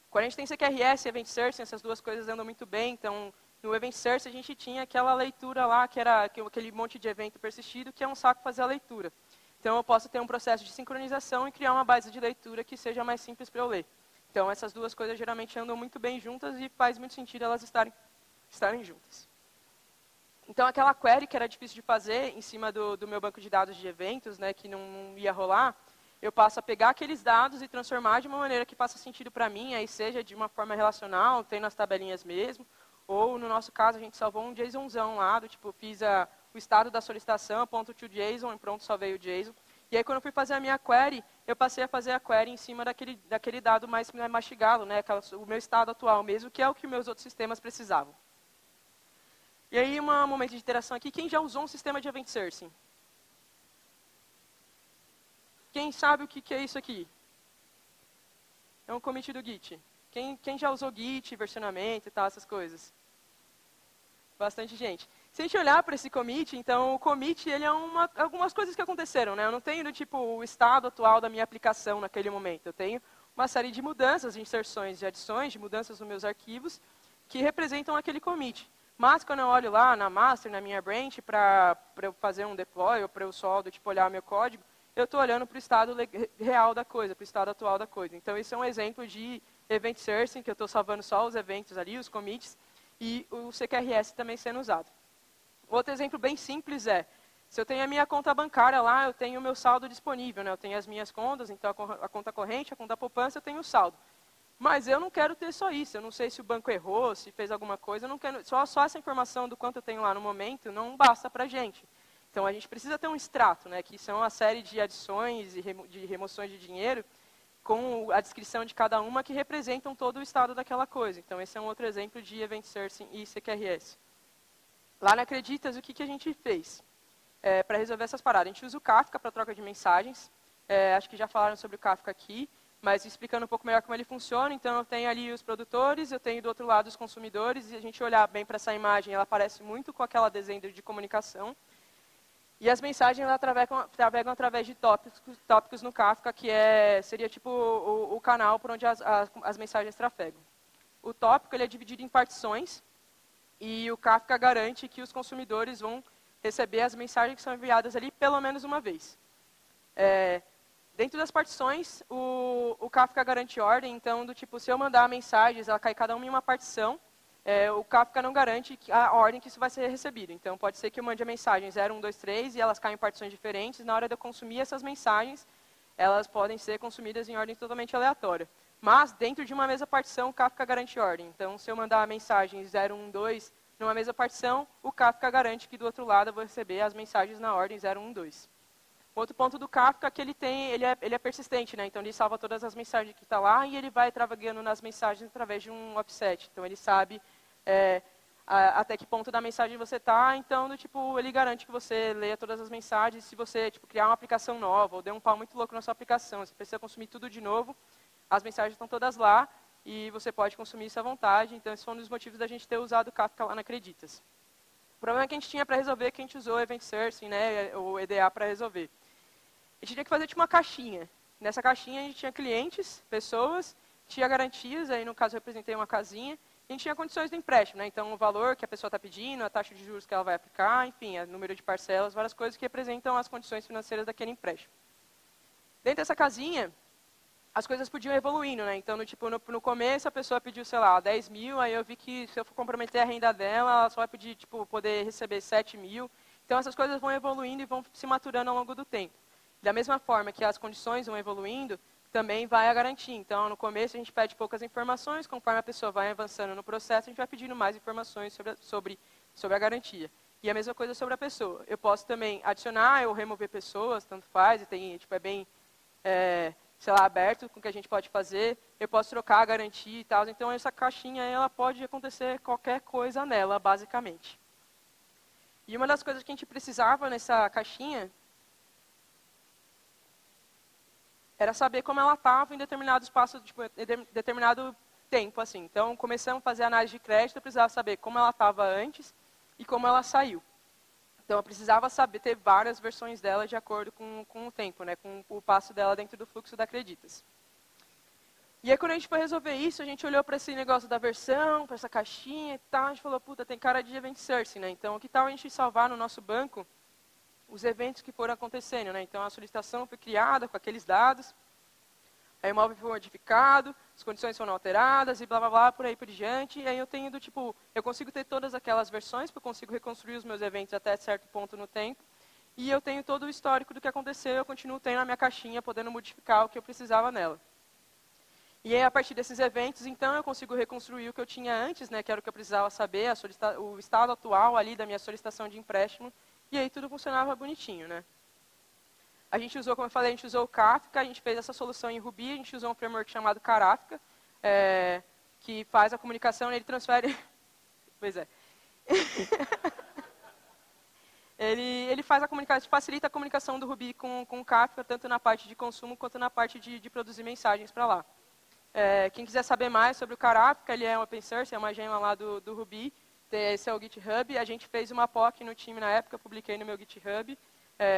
Quando a gente tem CQRS e Event Source, essas duas coisas andam muito bem. Então, no Event Source, a gente tinha aquela leitura lá, que era aquele monte de evento persistido, que é um saco fazer a leitura. Então, eu posso ter um processo de sincronização e criar uma base de leitura que seja mais simples para eu ler. Então, essas duas coisas geralmente andam muito bem juntas e faz muito sentido elas estarem juntas. Então, aquela query que era difícil de fazer em cima do meu banco de dados de eventos, né, que não ia rolar, eu passo a pegar aqueles dados e transformar de uma maneira que faça sentido para mim, aí seja de uma forma relacional, tem nas tabelinhas mesmo, ou no nosso caso a gente salvou um JSONzão lá, do tipo, fiz o estado da solicitação, ponto to JSON, e pronto, salvei o JSON. E aí quando eu fui fazer a minha query, eu passei a fazer a query em cima daquele dado mais mastigado, né, o meu estado atual mesmo, que é o que meus outros sistemas precisavam. E aí, um momento de interação aqui, quem já usou um sistema de Event Sourcing? Quem sabe o que é isso aqui? É um commit do Git. Quem já usou Git, versionamento e tal, essas coisas? Bastante gente. Se a gente olhar para esse commit, então o commit ele é algumas coisas que aconteceram, né? Eu não tenho do tipo o estado atual da minha aplicação naquele momento. Eu tenho uma série de mudanças, de inserções, de adições, de mudanças nos meus arquivos que representam aquele commit. Mas quando eu olho lá na master, na minha branch, para eu fazer um deploy ou para eu só do tipo olhar o meu código, eu estou olhando para o estado real da coisa, para o estado atual da coisa. Então, esse é um exemplo de event sourcing, que eu estou salvando só os eventos ali, os commits, e o CQRS também sendo usado. Outro exemplo bem simples é, se eu tenho a minha conta bancária lá, eu tenho o meu saldo disponível, né? Eu tenho as minhas contas, então a conta corrente, a conta poupança, eu tenho o saldo. Mas eu não quero ter só isso, eu não sei se o banco errou, se fez alguma coisa, eu não quero, só essa informação do quanto eu tenho lá no momento não basta para a gente. Então, a gente precisa ter um extrato, né, que são uma série de adições e de remoções de dinheiro, com a descrição de cada uma, que representam todo o estado daquela coisa. Então, esse é um outro exemplo de Event Sourcing e CQRS. Lá na Acreditas, o que a gente fez para resolver essas paradas? A gente usa o Kafka para troca de mensagens. Acho que já falaram sobre o Kafka aqui, mas explicando um pouco melhor como ele funciona. Então, eu tenho ali os produtores, eu tenho do outro lado os consumidores, e a gente olhar bem para essa imagem, ela parece muito com aquela desenho de comunicação. E as mensagens elas trafegam através de tópicos no Kafka, que seria tipo o canal por onde as mensagens trafegam. O tópico ele é dividido em partições, e o Kafka garante que os consumidores vão receber as mensagens que são enviadas ali pelo menos uma vez. Dentro das partições, o Kafka garante ordem, então, do tipo, se eu mandar mensagens, ela cai cada uma em uma partição, o Kafka não garante a ordem que isso vai ser recebido. Então, pode ser que eu mande a mensagem 0, 1, 2, 3 e elas caem em partições diferentes. Na hora de eu consumir essas mensagens, elas podem ser consumidas em ordem totalmente aleatória. Mas, dentro de uma mesma partição, o Kafka garante ordem. Então, se eu mandar a mensagem 0, 1, 2 numa mesma partição, o Kafka garante que do outro lado eu vou receber as mensagens na ordem 0, 1, 2. Outro ponto do Kafka é que ele é persistente, né? Então ele salva todas as mensagens que estão lá e ele vai trafegando nas mensagens através de um offset. Então ele sabe até que ponto da mensagem você está, então ele garante que você leia todas as mensagens. Se você criar uma aplicação nova ou der um pau muito louco na sua aplicação, você precisa consumir tudo de novo, as mensagens estão todas lá e você pode consumir isso à vontade. Então esse foi um dos motivos da gente ter usado o Kafka lá na Acreditas. O problema que a gente tinha para resolver é que a gente usou o Event Sourcing, né, o EDA para resolver. A gente tinha que fazer uma caixinha. Nessa caixinha a gente tinha clientes, pessoas, tinha garantias, aí no caso eu representei uma casinha, e a gente tinha condições do empréstimo, né? Então o valor que a pessoa está pedindo, a taxa de juros que ela vai aplicar, enfim, o número de parcelas, várias coisas que representam as condições financeiras daquele empréstimo. Dentro dessa casinha, as coisas podiam ir evoluindo, né? Então no começo a pessoa pediu, sei lá, 10 mil, aí eu vi que se eu for comprometer a renda dela, ela só vai pedir, poder receber 7 mil. Então essas coisas vão evoluindo e vão se maturando ao longo do tempo. Da mesma forma que as condições vão evoluindo, também vai a garantia. Então, no começo, a gente pede poucas informações, conforme a pessoa vai avançando no processo, a gente vai pedindo mais informações sobre a garantia. E a mesma coisa sobre a pessoa. Eu posso também adicionar ou remover pessoas, tanto faz, e tem, é bem, sei lá, aberto com o que a gente pode fazer. Eu posso trocar a garantia e tal. Então, essa caixinha, ela pode acontecer qualquer coisa nela, basicamente. E uma das coisas que a gente precisava nessa caixinha era saber como ela estava em determinado espaço, em determinado tempo, assim. Então, começamos a fazer análise de crédito, eu precisava saber como ela estava antes e como ela saiu. Então, eu precisava saber ter várias versões dela de acordo com o tempo, né, com o passo dela dentro do fluxo da Acreditas. E aí, quando a gente foi resolver isso, a gente olhou para esse negócio da versão, para essa caixinha e tal, a gente falou, puta, tem cara de event sourcing, né? Então, que tal a gente salvar no nosso banco os eventos que foram acontecendo, né? Então, a solicitação foi criada com aqueles dados, aí o imóvel foi modificado, as condições foram alteradas e blá, blá, blá, por aí por diante. E aí eu tenho eu consigo ter todas aquelas versões, porque eu consigo reconstruir os meus eventos até certo ponto no tempo. e eu tenho todo o histórico do que aconteceu, eu continuo tendo a minha caixinha, podendo modificar o que eu precisava nela. E aí, a partir desses eventos, então, eu consigo reconstruir o que eu tinha antes, né, que era o que eu precisava saber, o estado atual ali da minha solicitação de empréstimo, e aí tudo funcionava bonitinho, né. A gente usou, como eu falei, a gente usou o Kafka, a gente fez essa solução em Ruby, a gente usou um framework chamado Karafka, que faz a comunicação, ele transfere... Pois é. ele faz a comunicação, facilita a comunicação do Ruby com o Kafka, tanto na parte de consumo quanto na parte de produzir mensagens para lá. Quem quiser saber mais sobre o Karafka, ele é um open source, é uma gema lá do Ruby, esse é o GitHub, a gente fez uma POC no time na época, publiquei no meu GitHub,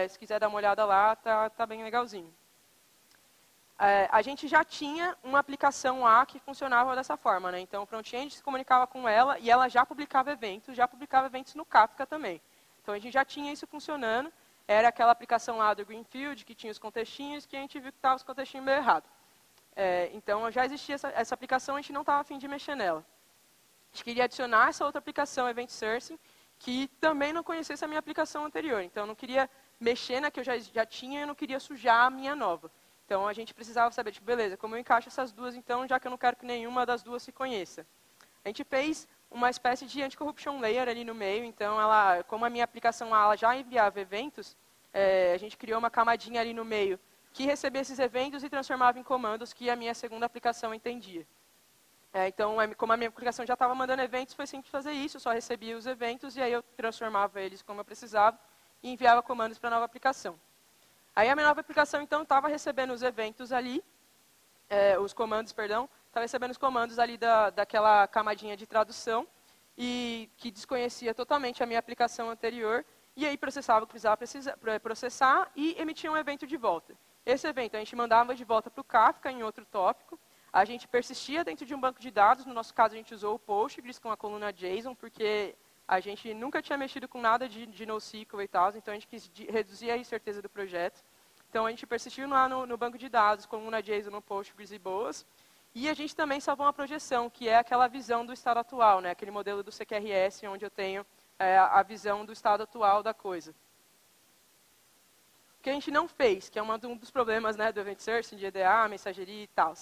se quiser dar uma olhada lá, tá bem legalzinho. A gente já tinha uma aplicação lá que funcionava dessa forma, né? Então o front-end se comunicava com ela e ela já publicava eventos no Kafka também. Então a gente já tinha isso funcionando, era aquela aplicação lá do Greenfield, que tinha os contextinhos, que a gente viu que estava os contextinhos meio errado. Então já existia essa aplicação, a gente não estava a fim de mexer nela. A gente queria adicionar essa outra aplicação, Event Sourcing, que também não conhecesse a minha aplicação anterior. Então eu não queria mexer na que eu já tinha, eu não queria sujar a minha nova. Então a gente precisava saber, tipo, beleza, como eu encaixo essas duas, então, já que eu não quero que nenhuma das duas se conheça. A gente fez uma espécie de anti-corruption layer ali no meio, então, como a minha aplicação ela já enviava eventos, a gente criou uma camadinha ali no meio que recebia esses eventos e transformava em comandos que a minha segunda aplicação entendia. Então, como a minha aplicação já estava mandando eventos, foi simples fazer isso, eu só recebia os eventos e aí eu transformava eles como eu precisava e enviava comandos para a nova aplicação. Aí a minha nova aplicação, então, estava recebendo os eventos ali, os comandos, perdão, estava recebendo os comandos ali daquela camadinha de tradução, e que desconhecia totalmente a minha aplicação anterior, e aí processava o que precisava processar e emitia um evento de volta. Esse evento a gente mandava de volta para o Kafka em outro tópico, a gente persistia dentro de um banco de dados, no nosso caso a gente usou o Postgres com a coluna JSON, porque a gente nunca tinha mexido com nada de NoSQL e tal, então a gente quis reduzir a incerteza do projeto. Então a gente persistiu lá no banco de dados, coluna JSON no Postgres e boas. E a gente também salvou uma projeção, que é aquela visão do estado atual, né? Aquele modelo do CQRS, onde eu tenho a visão do estado atual da coisa. O que a gente não fez, que é um dos problemas, né, do Event Sourcing, de EDA, mensageria e tal,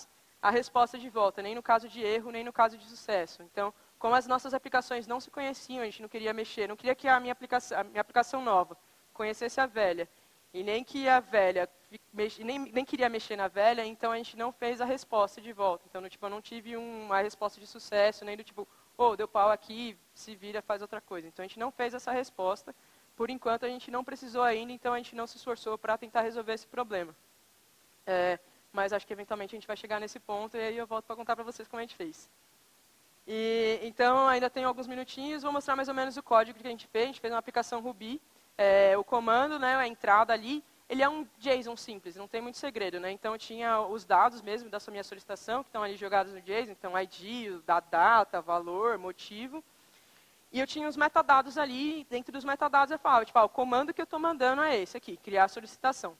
a resposta de volta, nem no caso de erro, nem no caso de sucesso. Então, como as nossas aplicações não se conheciam, a gente não queria mexer, não queria que a minha aplicação nova conhecesse a velha, e nem que a velha, nem queria mexer na velha, então a gente não fez a resposta de volta. Então, eu não tive uma resposta de sucesso, nem do tipo, deu pau aqui, se vira, faz outra coisa. Então, a gente não fez essa resposta. Por enquanto, a gente não precisou ainda, então a gente não se esforçou para tentar resolver esse problema. Mas acho que, eventualmente, a gente vai chegar nesse ponto, e aí eu volto para contar para vocês como a gente fez. Então, ainda tenho alguns minutinhos, vou mostrar mais ou menos o código que a gente fez. A gente fez uma aplicação Ruby. O comando, né, a entrada ali, ele é um JSON simples, não tem muito segredo, né? Então eu tinha os dados mesmo da minha solicitação, que estão ali jogados no JSON, então ID, data, valor, motivo. E eu tinha os metadados ali, dentro dos metadados eu falava, tipo, o comando que eu estou mandando é esse aqui, criar a solicitação.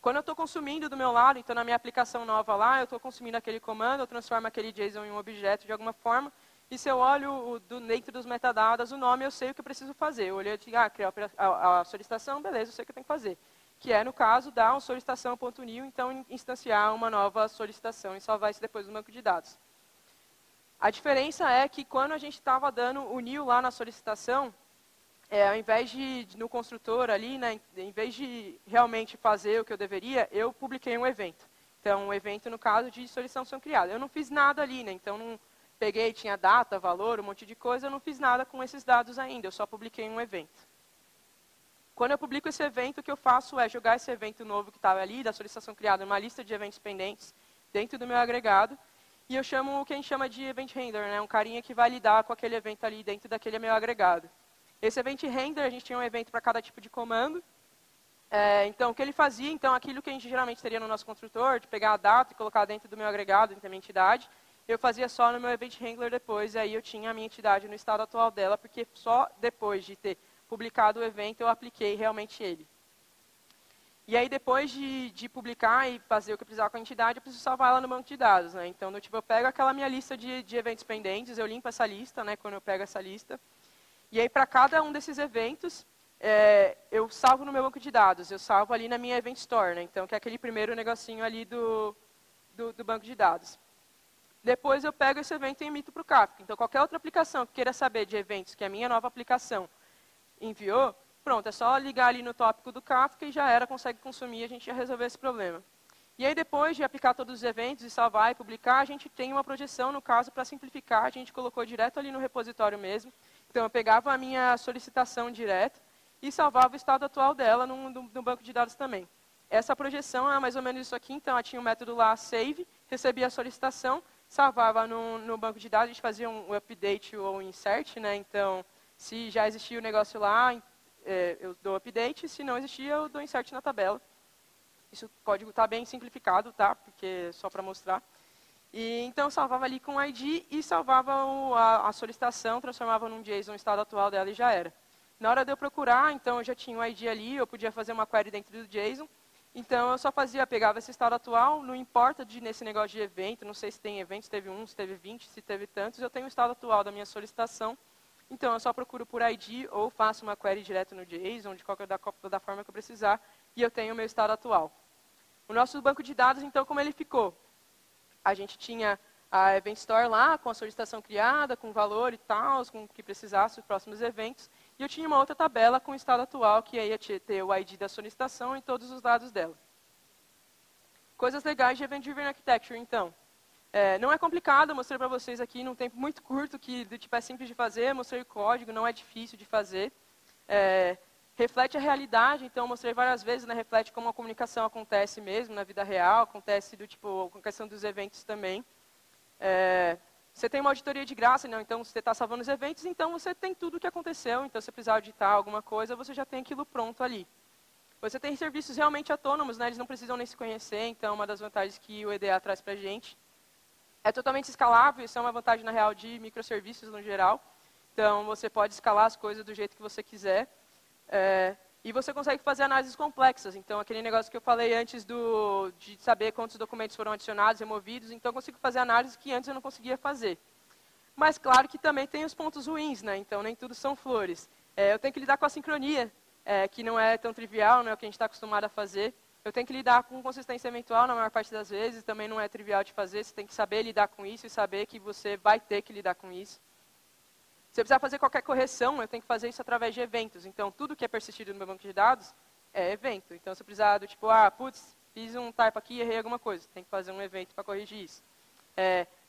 Quando eu estou consumindo do meu lado, então na minha aplicação nova lá, eu estou consumindo aquele comando, eu transformo aquele JSON em um objeto de alguma forma, e se eu olho dentro dos metadados o nome, eu sei o que eu preciso fazer. Eu olhei e digo, criar a solicitação, beleza, eu sei o que eu tenho que fazer. Que é, no caso, dar um solicitação.new, então instanciar uma nova solicitação e salvar isso depois no banco de dados. A diferença é que quando a gente estava dando o new lá na solicitação, ao invés de, no construtor ali, né, em vez de realmente fazer o que eu deveria, eu publiquei um evento. Então, um evento, no caso, de solicitação criada. Eu não fiz nada ali, né, então não peguei, tinha data, valor, um monte de coisa, eu não fiz nada com esses dados ainda, eu só publiquei um evento. Quando eu publico esse evento, o que eu faço é jogar esse evento novo que estava ali, da solicitação criada, numa lista de eventos pendentes, dentro do meu agregado, e eu chamo o que a gente chama de event handler, né, um carinha que vai lidar com aquele evento ali dentro daquele meu agregado. Esse event handler, a gente tinha um evento para cada tipo de comando. Então, o que ele fazia, então, aquilo que a gente geralmente teria no nosso construtor, de pegar a data e colocar dentro do meu agregado, dentro da minha entidade, eu fazia só no meu event handler depois, e aí eu tinha a minha entidade no estado atual dela, porque só depois de ter publicado o evento eu apliquei realmente ele. E aí, depois de publicar e fazer o que eu precisava com a entidade, eu preciso salvar ela no banco de dados, né? Então, eu pego aquela minha lista de eventos pendentes, eu limpo essa lista, né, quando eu pego essa lista. E aí, para cada um desses eventos, eu salvo no meu banco de dados, eu salvo ali na minha Event Store, né? Então, que é aquele primeiro negocinho ali do banco de dados. Depois eu pego esse evento e emito para o Kafka. Então, qualquer outra aplicação que queira saber de eventos que a minha nova aplicação enviou, pronto, é só ligar ali no tópico do Kafka e já era, consegue consumir, a gente já resolveu esse problema. E aí, depois de aplicar todos os eventos e salvar e publicar, a gente tem uma projeção, no caso, para simplificar, a gente colocou direto ali no repositório mesmo. Então, eu pegava a minha solicitação direto e salvava o estado atual dela no banco de dados também. Essa projeção é mais ou menos isso aqui, então, eu tinha um método lá, save, recebia a solicitação, salvava no banco de dados, a gente fazia um update ou um insert, né? Então, se já existia o negócio lá, eu dou update, se não existia, eu dou insert na tabela. Isso, o código está bem simplificado, tá? Porque é só para mostrar. E, então, eu salvava ali com o ID e salvava a solicitação, transformava num JSON o estado atual dela e já era. Na hora de eu procurar, então, eu já tinha o ID ali, eu podia fazer uma query dentro do JSON. Então, eu só pegava esse estado atual, não importa nesse negócio de evento, não sei se tem evento, se teve 1, se teve 20, se teve tantos, eu tenho o estado atual da minha solicitação. Então, eu só procuro por ID ou faço uma query direto no JSON, da forma que eu precisar, e eu tenho o meu estado atual. O nosso banco de dados, então, como ele ficou? A gente tinha a Event Store lá, com a solicitação criada, com valor e tal, com o que precisasse, os próximos eventos. E eu tinha uma outra tabela com o estado atual, que ia ter o ID da solicitação e todos os dados dela. Coisas legais de Event Driven Architecture, então. Não é complicado, eu mostrei para vocês aqui num tempo muito curto, que do tipo é simples de fazer, mostrei o código, não é difícil de fazer. Reflete a realidade, então eu mostrei várias vezes, né, reflete como a comunicação acontece mesmo na vida real, acontece com a questão dos eventos também. Você tem uma auditoria de graça, não? Então você está salvando os eventos, então você tem tudo o que aconteceu, então se você precisar auditar alguma coisa, você já tem aquilo pronto ali. Você tem serviços realmente autônomos, né, eles não precisam nem se conhecer, então uma das vantagens que o EDA traz para a gente. É totalmente escalável, isso é uma vantagem na real de microserviços no geral, então você pode escalar as coisas do jeito que você quiser. E você consegue fazer análises complexas. Então, aquele negócio que eu falei antes de saber quantos documentos foram adicionados, removidos, então eu consigo fazer análises que antes eu não conseguia fazer. Mas, claro que também tem os pontos ruins, né? Então, nem tudo são flores. Eu tenho que lidar com a sincronia, que não é tão trivial, não é o que a gente está acostumado a fazer. Eu tenho que lidar com consistência eventual na maior parte das vezes, também não é trivial de fazer. Você tem que saber lidar com isso e saber que você vai ter que lidar com isso. Se eu precisar fazer qualquer correção, eu tenho que fazer isso através de eventos. Então, tudo que é persistido no meu banco de dados é evento. Então, se eu precisar do tipo, putz, fiz um typo aqui e errei alguma coisa, tem que fazer um evento para corrigir isso.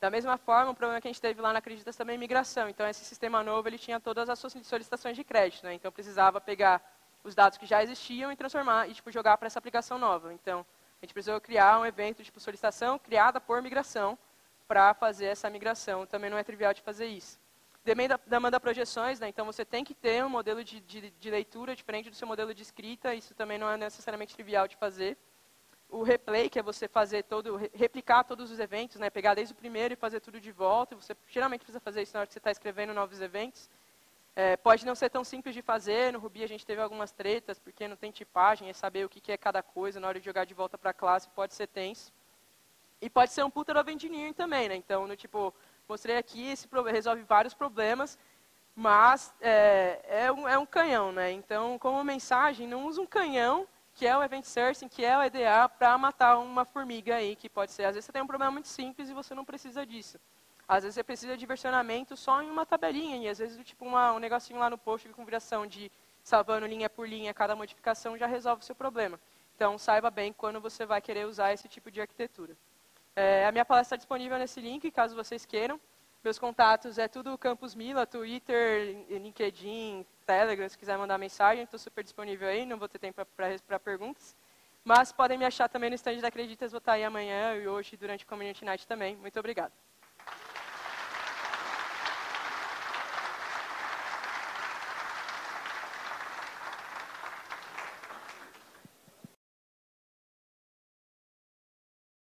Da mesma forma, o problema que a gente teve lá na Acreditas também é migração. Então, esse sistema novo, ele tinha todas as solicitações de crédito, né? Então, eu precisava pegar os dados que já existiam e transformar e tipo, jogar para essa aplicação nova. Então, a gente precisou criar um evento tipo solicitação criada por migração para fazer essa migração. Também não é trivial de fazer isso. Demanda projeções, né? Então você tem que ter um modelo de leitura diferente do seu modelo de escrita, isso também não é necessariamente trivial de fazer. O replay, que é você fazer replicar todos os eventos, né? Pegar desde o primeiro e fazer tudo de volta, você geralmente precisa fazer isso na hora que você está escrevendo novos eventos. Pode não ser tão simples de fazer, no Ruby a gente teve algumas tretas, porque não tem tipagem, é saber o que é cada coisa na hora de jogar de volta para a classe, pode ser tenso. E pode ser um puta of engineering também, né? Então, mostrei aqui, resolve vários problemas, mas é um canhão, né? Então, como mensagem, não usa um canhão, que é o Event Sourcing, que é o EDA, para matar uma formiga aí, que pode ser. Às vezes você tem um problema muito simples e você não precisa disso. Às vezes você precisa de versionamento só em uma tabelinha, e às vezes um negocinho lá no post de configuração de salvando linha por linha cada modificação já resolve o seu problema. Então, saiba bem quando você vai querer usar esse tipo de arquitetura. A minha palestra está disponível nesse link, caso vocês queiram. Meus contatos é tudo Campus Mila, Twitter, LinkedIn, Telegram, se quiser mandar mensagem, estou super disponível aí, não vou ter tempo para perguntas. Mas podem me achar também no stand da Acreditas, vou estar aí amanhã e hoje durante o Community Night também. Muito obrigado.